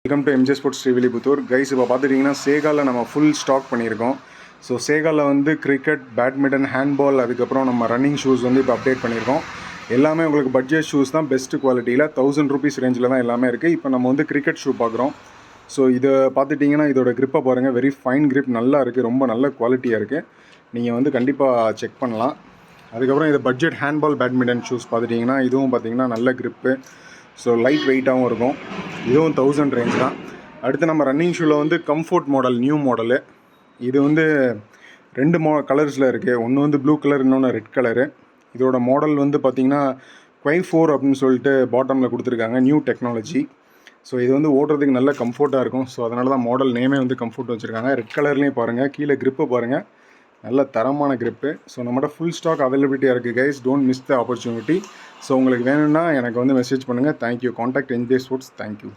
Welcome to MJ sports Srivilliputhur. Guys, இப்போ பார்த்துட்டிங்கன்னா சேகாவில் நம்ம ஃபுல் ஸ்டாக் பண்ணியிருக்கோம். ஸோ சேகாவில் வந்து கிரிக்கெட், பேட்மிண்டன், ஹேண்ட்பால், அதுக்கப்புறம் நம்ம ரன்னிங் ஷூஸ் வந்து இப்போ அப்டேட் பண்ணியிருக்கோம். எல்லாமே உங்களுக்கு பட்ஜெட் ஷூஸ் தான், பெஸ்ட்டு குவாலிட்டியில் 1000 ரூபீஸ் ரேஞ்சில் தான் எல்லாமே இருக்குது. இப்போ நம்ம வந்து கிரிக்கெட் ஷூ பார்க்குறோம். ஸோ இதை பார்த்துட்டிங்கன்னா இதோட கிரிப்பை பாருங்கள், வெரி ஃபைன் கிரிப், நல்லா இருக்குது, ரொம்ப நல்ல குவாலிட்டியாக இருக்குது. நீங்கள் வந்து கண்டிப்பாக செக் பண்ணலாம். அதுக்கப்புறம் இது பட்ஜெட் ஹேண்ட்பால், பேட்மிண்டன் ஷூஸ் பார்த்துட்டிங்கன்னா இதுவும் பார்த்திங்கன்னா நல்ல கிரிப்பு. ஸோ லைட் வெயிட்டாகவும் இருக்கும். இதுவும் 1000 ரேஞ்ச் தான். அடுத்து நம்ம ரன்னிங் ஷூவில் வந்து கம்ஃபோர்ட் மாடல், நியூ மாடலு. இது வந்து 2 கலர்ஸில் இருக்குது. ஒன்று வந்து ப்ளூ கலர், இன்னொன்று ரெட் கலரு. இதோட மாடல் வந்து பார்த்திங்கன்னா Quai 4 அப்படின்னு சொல்லிட்டு பாட்டமில் கொடுத்துருக்காங்க, நியூ டெக்னாலஜி. ஸோ இது வந்து ஓடுறதுக்கு நல்ல கம்ஃபோர்ட்டாக இருக்கும். ஸோ அதனால தான் மாடல் நேமே வந்து கம்ஃபோர்ட் வச்சுருக்காங்க. ரெட் கலர்லேயும் பாருங்கள், கீழே கிரிப்பு பாருங்கள், நல்ல தரமான கிரிப்பு. ஸோ நம்மகிட்ட ஃபுல் ஸ்டாக் அவைலபிலிட்டியாக இருக்குது guys, don't miss the opportunity. So உங்களுக்கு வேணும்னா எனக்கு வந்து மெசேஜ் பண்ணுங்கள். Thank you. Contact MJ sports. Thank you.